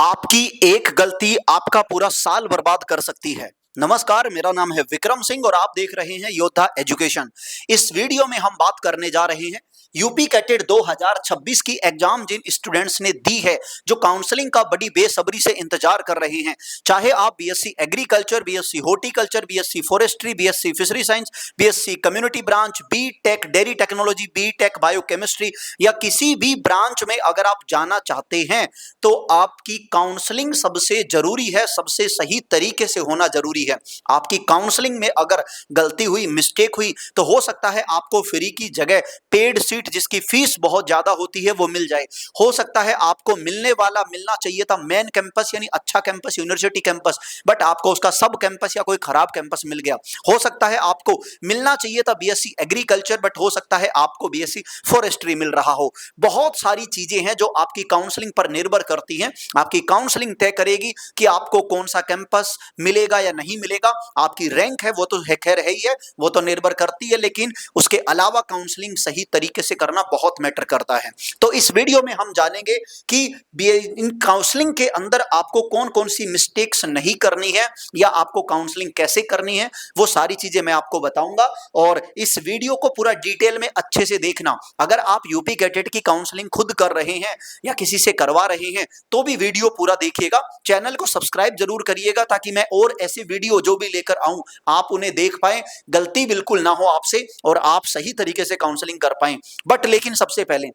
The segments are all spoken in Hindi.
आपकी एक गलती आपका पूरा साल बर्बाद कर सकती है। नमस्कार, मेरा नाम है विक्रम सिंह और आप देख रहे हैं योद्धा एजुकेशन। इस वीडियो में हम बात करने जा रहे हैं यूपी कैटेट 2026 की एग्जाम जिन स्टूडेंट्स ने दी है, जो काउंसलिंग का बड़ी बेसब्री से इंतजार कर रहे हैं। चाहे आप BSc agriculture, BSc horticulture, BSc forestry, BSc fishery science, BSc community branch, BTech dairy technology, BTech biochemistry या किसी भी ब्रांच में अगर आप जाना चाहते हैं तो आपकी काउंसलिंग सबसे जरूरी है, सबसे सही तरीके से होना जरूरी है। आपकी काउंसलिंग में अगर गलती हुई, मिस्टेक हुई, तो हो सकता है आपको फ्री की जगह पेड सीट जिसकी फीस बहुत ज्यादा होती है वो मिल जाए। हो सकता है आपको मिलना चाहिए था मेन कैंपस यानी अच्छा कैंपस, यूनिवर्सिटी कैंपस, बट आपको उसका सब कैंपस या कोई खराब कैंपस मिल गया। हो सकता है आपको मिलना चाहिए था बीएससी एग्रीकल्चर, बट हो सकता है आपको बीएससी फॉरेस्ट्री मिल रहा हो। बहुत सारी चीजें हैं जो आपकी काउंसलिंग पर निर्भर करती हैं। आपकी काउंसलिंग तय करेगी कि आपको कौन सा कैंपस मिलेगा या नहीं मिलेगा। आपकी रैंक है वो तो है, खैर है ही है, वो तो निर्भर करती है, लेकिन उसके अलावा काउंसलिंग सही तरीके से करना बहुत मैटर करता है। तो इस वीडियो में हम जानेंगे कि इन काउंसलिंग के अंदर आपको कौन कौन सी मिस्टेक्स नहीं करनी है या आपको काउंसलिंग कैसे करनी है, वो सारी चीजें मैं आपको बताऊंगा। और इस वीडियो को पूरा डिटेल में अच्छे से देखना। अगर आप यूपी कैटेट की काउंसलिंग खुद कर रहे हैं या किसी से करवा रहे हैं तो भी वीडियो पूरा देखिएगा। चैनल को सब्सक्राइब जरूर करिएगा ताकि मैं और ऐसे वीडियो जो भी लेकर आऊं आप उन्हें देख पाएं, गलती बिल्कुल ना हो आपसे और आप सही तरीके से काउंसलिंग कर पाएं। बट लेकिन सबसे पहले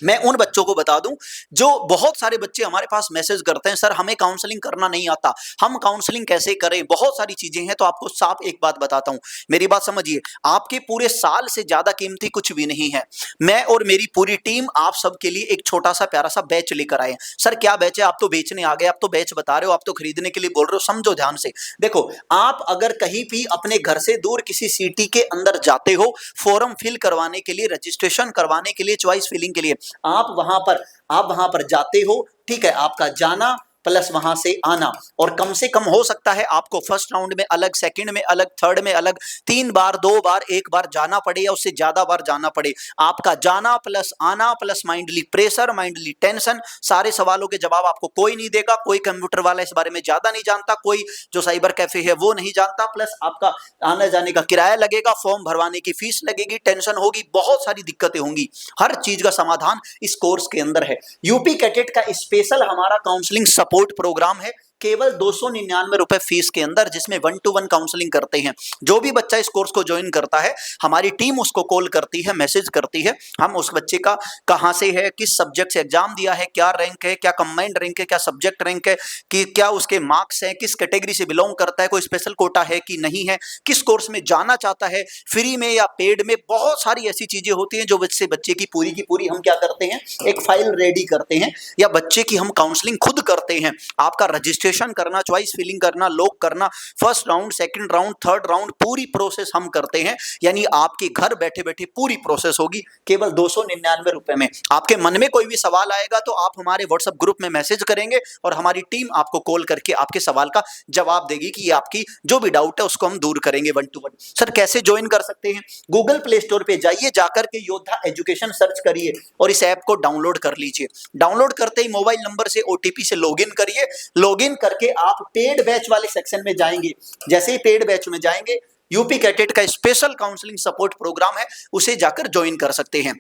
मैं उन बच्चों को बता दूं, जो बहुत सारे बच्चे हमारे पास मैसेज करते हैं, सर हमें काउंसलिंग करना नहीं आता, हम काउंसलिंग कैसे करें, बहुत सारी चीजें हैं। तो आपको साफ एक बात बताता हूं, मेरी बात समझिए। आपके पूरे साल से ज्यादा कीमती कुछ भी नहीं है। मैं और मेरी पूरी टीम आप सबके लिए एक छोटा सा प्यारा सा बैच लेकर आए हैं। सर क्या बैच है? आप तो बेचने आ गए, आप तो बैच बता रहे हो, आप तो खरीदने के लिए बोल रहे हो। समझो ध्यान से। देखो, आप अगर कहीं भी अपने घर से दूर किसी सिटी के अंदर जाते हो, फॉर्म फिल करवाने के लिए, रजिस्ट्रेशन करवाने के लिए, चॉइस फिलिंग के लिए, आप वहां पर जाते हो, ठीक है, आपका जाना प्लस वहां से आना, और कम से कम हो सकता है आपको फर्स्ट राउंड में अलग, सेकंड में अलग, थर्ड में अलग, 3 बार, 2 बार, 1 बार जाना पड़े या उससे ज्यादा बार जाना पड़े। आपका जाना प्लस आना प्लस माइंडली प्रेशर, माइंडली टेंशन, सारे सवालों के जवाब आपको कोई नहीं देगा। कोई कंप्यूटर वाला इस बारे में ज्यादा नहीं जानता, कोई जो साइबर कैफे है वो नहीं जानता, प्लस आपका आने जाने का किराया लगेगा, फॉर्म भरवाने की फीस लगेगी, टेंशन होगी, बहुत सारी दिक्कतें होंगी। हर चीज का समाधान इस कोर्स के अंदर है। यूपी कैटेट का स्पेशल हमारा काउंसलिंग सपोर्ट प्रोग्राम है, केवल 299 रुपए फीस के अंदर, जिसमें 1-to-1 काउंसलिंग करते हैं। जो भी बच्चा इस कोर्स को ज्वाइन करता है, हमारी टीम उसको कॉल करती है, मैसेज करती है। हम उस बच्चे का कहां से है, किस सब्जेक्ट से एग्जाम दिया है, क्या रैंक है, क्या कंबाइंड रैंक है, क्या सब्जेक्ट रैंक है, कि क्या उसके मार्क्स हैं, किस कैटेगरी से बिलोंग करता है, कोई स्पेशल कोटा है कि नहीं है, किस कोर्स में जाना चाहता है, फ्री में या पेड में, बहुत सारी ऐसी चीजें होती हैं जो बच्चे की पूरी हम क्या करते हैं, एक फाइल रेडी करते हैं, या बच्चे की हम काउंसलिंग खुद करते हैं। आपका रजिस्ट्रेशन करना, चॉइस फिलिंग करना, लॉक करना, first round, second round, third round, पूरी प्रोसेस हम करते हैं। यानी आपके घर बैठे बैठे पूरी प्रोसेस होगी केवल 299 रुपए में। आपके मन में कोई भी सवाल आएगा तो आप हमारे व्हाट्सएप ग्रुप में मैसेज करेंगे और हमारी टीम आपको कॉल करके आपके सवाल का जवाब देगी कि आपकी जो भी डाउट है उसको हम दूर करेंगे 1-to-1। सर कैसे ज्वाइन कर सकते हैं? गूगल प्ले स्टोर पे जाइए, जाकर के योद्धा एजुकेशन सर्च करिए और इस ऐप को डाउनलोड कर लीजिए। डाउनलोड करते ही मोबाइल नंबर से ओटीपी से लॉगिन करिए। लॉगिन करके आप पेड बैच वाले सेक्शन में जाएंगे। जैसे ही पेड बैच में जाएंगे, यूपी कैटेट का स्पेशल काउंसलिंग सपोर्ट प्रोग्राम है, उसे जाकर ज्वाइन कर सकते हैं।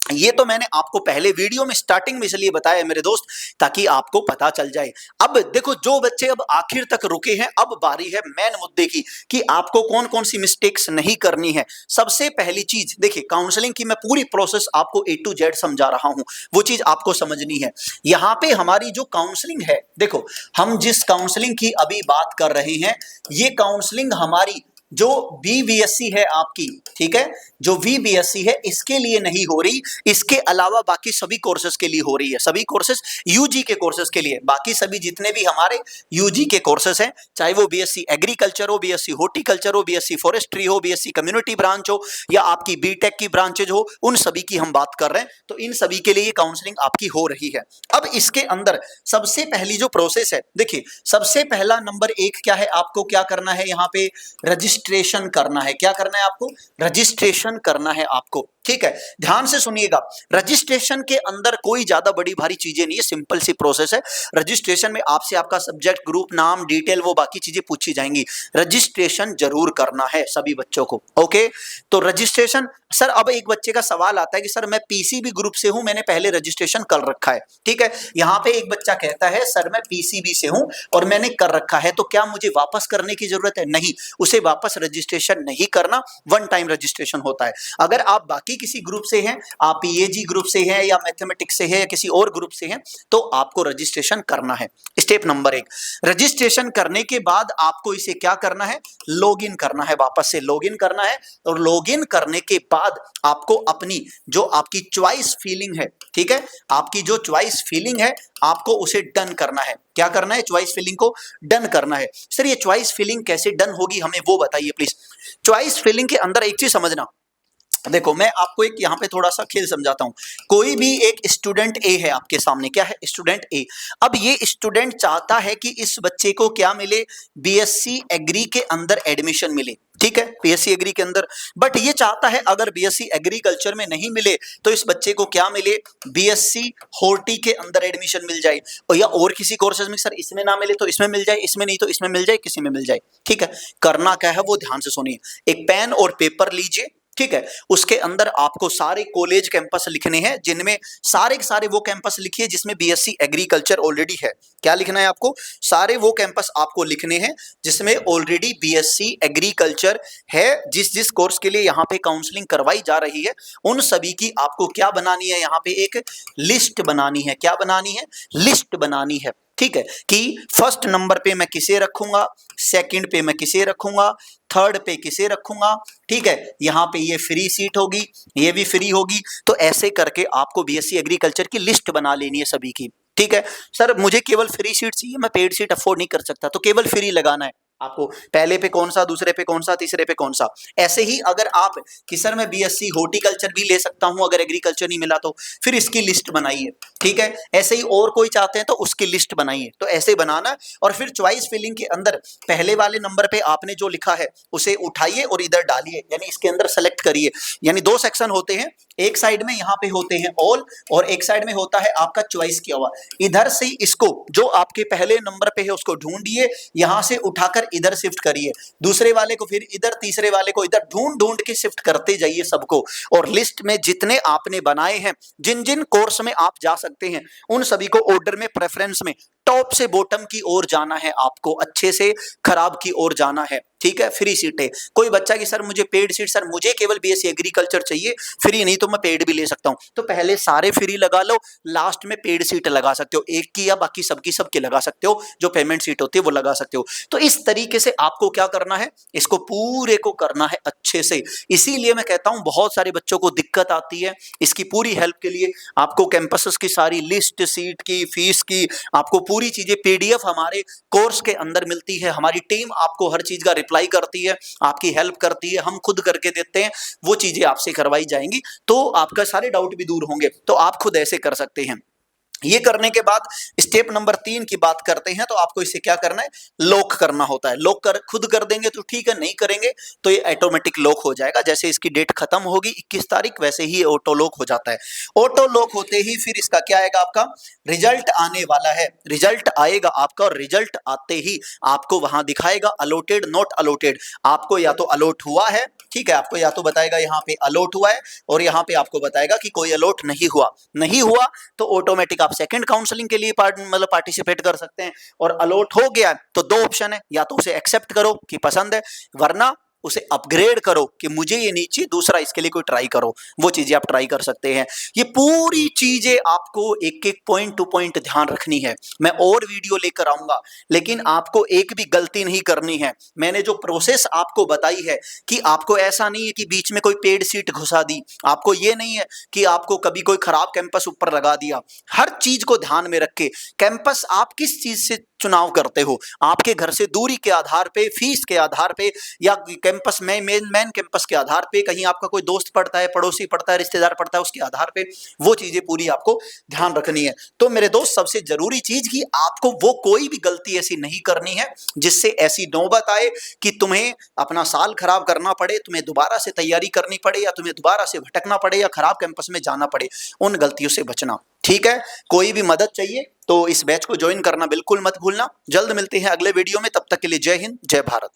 ये तो मैंने आपको पहले वीडियो में स्टार्टिंग में इसलिए बताया मेरे दोस्त, ताकि आपको पता चल जाए। अब देखो, जो बच्चे अब आखिर तक रुके हैं, अब बारी है मेन मुद्दे की कि आपको कौन कौन सी मिस्टेक्स नहीं करनी है। सबसे पहली चीज देखिए, काउंसलिंग की मैं पूरी प्रोसेस आपको A to Z समझा रहा हूं, वो चीज आपको समझनी है। यहां पे हमारी जो काउंसलिंग है, देखो, हम जिस काउंसलिंग की अभी बात कर रहे हैं, ये काउंसलिंग हमारी जो VBSC है आपकी, ठीक है, जो VBSC है इसके लिए नहीं हो रही, इसके अलावा बाकी सभी कोर्सेज के लिए हो रही है। सभी कोर्सेज यूजी के कोर्सेज के लिए, बाकी सभी जितने भी हमारे यूजी के कोर्सेज हैं, चाहे वो बीएससी एग्रीकल्चर हो, बीएससी हॉर्टिकल्चर हो, बीएससी फॉरेस्ट्री हो, बीएससी कम्युनिटी ब्रांच हो, या आपकी बीटेक की ब्रांचेज हो, उन सभी की हम बात कर रहे हैं। तो इन सभी के लिए काउंसलिंग आपकी हो रही है। अब इसके अंदर सबसे पहली जो प्रोसेस है, देखिए, सबसे पहला नंबर 1 क्या है, आपको क्या करना है, यहाँ पे रजिस्ट्रेशन करना है। क्या करना है आपको? रजिस्ट्रेशन करना है आपको। ठीक है, ध्यान से सुनिएगा। रजिस्ट्रेशन के अंदर कोई ज्यादा बड़ी भारी चीजें नहीं है, सिंपल सी प्रोसेस है। रजिस्ट्रेशन में आपसे आपका सब्जेक्ट, ग्रुप नाम, डिटेल, वो बाकी चीजें पूछी जाएंगी। रजिस्ट्रेशन जरूर करना है सभी बच्चों को। ओके, तो रजिस्ट्रेशन, सर अब एक बच्चे का सवाल आता है कि सर मैं पीसीबी ग्रुप से हूं, मैंने पहले रजिस्ट्रेशन कर रखा है। ठीक है, यहां पे एक बच्चा कहता है सर मैं पीसीबी से हूं और मैंने कर रखा है, तो क्या मुझे वापस करने की जरूरत है? नहीं, उसे वापस रजिस्ट्रेशन नहीं करना, वन टाइम रजिस्ट्रेशन होता है। अगर आप बाकी किसी ग्रुप से हैं, आप पीएजी ग्रुप से हैं या मैथमेटिक्स से हैं या किसी और ग्रुप से हैं, तो आपको रजिस्ट्रेशन करना है। स्टेप नंबर 1, रजिस्ट्रेशन करने के बाद आपको इसे क्या करना है? लॉगिन करना है, वापस से लॉगिन करना है। और लॉगिन करने के बाद आपको अपनी जो आपकी चॉइस फीलिंग है, ठीक है, आपकी जो चॉइस फीलिंग है आपको उसे डन करना है। क्या करना है? चॉइस फीलिंग को डन करना है। सर ये चॉइस फीलिंग कैसे डन होगी, हमें वो बताइए प्लीज। चॉइस फीलिंग के अंदर एक चीज समझना, देखो मैं आपको एक यहां पे थोड़ा सा खेल समझाता हूं। कोई भी एक स्टूडेंट ए है आपके सामने, क्या है? स्टूडेंट ए। अब ये स्टूडेंट चाहता है कि इस बच्चे को क्या मिले? बीएससी एग्री के अंदर एडमिशन मिले, ठीक है, बीएससी एग्री के अंदर। बट ये चाहता है अगर बीएससी एग्रीकल्चर में नहीं मिले तो इस बच्चे को क्या मिले? बीएससी हॉर्टी के अंदर एडमिशन मिल जाए, और या और किसी कोर्सेज में, सर इसमें ना मिले तो इसमें मिल जाए, इसमें नहीं तो इसमें मिल जाए, किसी में मिल जाए। ठीक है, करना क्या है वो ध्यान से सुनिए। एक पेन और पेपर लीजिए, ठीक है, उसके अंदर आपको सारे कॉलेज कैंपस लिखने हैं, जिनमें सारे के सारे वो कैंपस लिखिए जिसमें बीएससी एग्रीकल्चर ऑलरेडी है। क्या लिखना है आपको? सारे वो कैंपस आपको लिखने हैं जिसमें ऑलरेडी बीएससी एग्रीकल्चर है। जिस जिस कोर्स के लिए यहाँ पे काउंसलिंग करवाई जा रही है उन सभी की आपको क्या बनानी है? यहाँ पे एक लिस्ट बनानी है। क्या बनानी है? लिस्ट बनानी है। ठीक है, कि फर्स्ट नंबर पे मैं किसे रखूंगा, सेकंड पे मैं किसे रखूंगा, थर्ड पे किसे रखूंगा। ठीक है, यहां पे ये फ्री सीट होगी, ये भी फ्री होगी। तो ऐसे करके आपको बीएससी एग्रीकल्चर की लिस्ट बना लेनी है सभी की। ठीक है, सर मुझे केवल फ्री सीट चाहिए, मैं पेड सीट अफोर्ड नहीं कर सकता, तो केवल फ्री लगाना है आपको। पहले पे कौन सा, दूसरे पे कौन सा, तीसरे पे कौन सा। ऐसे ही अगर आप कि सर मैं बीएससी हॉर्टिकल्चर भी ले सकता हूं अगर एग्रीकल्चर नहीं मिला तो, फिर इसकी लिस्ट बनाइए। ठीक है, ऐसे ही और कोई चाहते हैं तो उसकी लिस्ट बनाइए। तो ऐसे बनाना, और फिर चॉइस फिलिंग के अंदर पहले वाले नंबर पे आपने जो लिखा है उसे उठाइए और इधर डालिए, यानी इसके अंदर सेलेक्ट करिए। यानी दो सेक्शन होते हैं, एक साइड में यहाँ पे होते हैं ऑल, और एक साइड में होता है आपका चॉइस किया हुआ। इधर से इसको जो आपके पहले नंबर पे है उसको ढूंढिए, यहां से उठाकर इधर शिफ्ट करिए, दूसरे वाले को फिर इधर, तीसरे वाले को इधर, ढूंढ ढूंढ के शिफ्ट करते जाइए सबको। और लिस्ट में जितने आपने बनाए हैं, जिन जिन कोर्स में आप जा सकते हैं, उन सभी को ऑर्डर में, प्रेफरेंस में टॉप से बॉटम की ओर जाना है आपको, अच्छे से खराब की ओर जाना है। ठीक है, फ्री सीटें। कोई बच्चा कि सर मुझे पेड सीट, सर मुझे केवल बीएससी एग्रीकल्चर चाहिए, फ्री नहीं तो मैं पेड भी ले सकता हूं, तो पहले सारे फ्री लगा लो, लास्ट में पेड सीट लगा सकते हो, एक की या बाकी सबकी सबकी लगा सकते हो, जो पेमेंट सीट होती है वो लगा सकते हो। तो इस तरीके से आपको क्या करना है? इसको पूरे को करना है अच्छे से। इसीलिए मैं कहता हूं बहुत सारे बच्चों को दिक्कत आती है। इसकी पूरी हेल्प के लिए आपको कैंपसेस की सारी लिस्ट, सीट की, फीस की, आपको पूरी चीजें पीडीएफ हमारे कोर्स के अंदर मिलती है। हमारी टीम आपको हर चीज का रिप्लाई करती है, आपकी हेल्प करती है, हम खुद करके देते हैं, वो चीजें आपसे करवाई जाएंगी, तो आपका सारे डाउट भी दूर होंगे। तो आप खुद ऐसे कर सकते हैं। ये करने के बाद स्टेप नंबर 3 की बात करते हैं, तो आपको इसे क्या करना है? लॉक करना होता है। लॉक कर खुद कर देंगे तो ठीक है, नहीं करेंगे तो ये ऑटोमेटिक लॉक हो जाएगा। जैसे इसकी डेट खत्म होगी 21 तारीख, वैसे ही ऑटो लॉक हो जाता है। ऑटो लॉक होते ही फिर इसका क्या आएगा? आपका रिजल्ट आने वाला है। रिजल्ट आएगा आपका, और रिजल्ट आते ही आपको वहां दिखाएगा अलॉटेड, नॉट अलॉटेड। आपको या तो अलॉट हुआ है, ठीक है, आपको या तो बताएगा यहाँ पे अलॉट हुआ है, और यहाँ पे आपको बताएगा कि कोई अलॉट नहीं हुआ। नहीं हुआ तो ऑटोमेटिक आप सेकंड काउंसलिंग के लिए पार्टिसिपेट कर सकते हैं। और अलॉट हो गया तो दो ऑप्शन है, या तो उसे एक्सेप्ट करो कि पसंद है, वरना उसे अपग्रेड करो कि मुझे ये नहीं चाहिए, दूसरा इसके लिए कोई ट्राई करो। वो चीजें आप ट्राई कर सकते हैं। ये पूरी चीजें आपको एक एक पॉइंट टू पॉइंट ध्यान रखनी है। मैं और वीडियो लेकर आऊंगा, लेकिन आपको एक भी गलती नहीं करनी है। मैंने जो प्रोसेस आपको बताई है कि आपको ऐसा नहीं है कि बीच में कोई पेड सीट घुसा दी, आपको ये नहीं है कि आपको कभी कोई खराब कैंपस ऊपर लगा दिया। हर चीज को ध्यान में रख के कैंपस आप किस चीज से चुनाव करते हो, आपके घर से दूरी के आधार पे, फीस के आधार पे, या कैंपस में मेन कैंपस के आधार पे, कहीं आपका कोई दोस्त पढ़ता है, पड़ोसी पढ़ता है, रिश्तेदार पढ़ता है, उसके आधार पे वो चीजें पूरी आपको ध्यान रखनी है। तो मेरे दोस्त, सबसे जरूरी चीज कि आपको वो कोई भी गलती ऐसी नहीं करनी है जिससे ऐसी नौबत आए कि तुम्हें अपना साल खराब करना पड़े, तुम्हें दोबारा से तैयारी करनी पड़े, या तुम्हें दोबारा से भटकना पड़े, या खराब कैंपस में जाना पड़े। उन गलतियों से बचना। ठीक है, कोई भी मदद चाहिए तो इस बैच को ज्वाइन करना बिल्कुल मत भूलना। जल्द मिलते हैं अगले वीडियो में, तब तक के लिए जय हिंद, जय भारत।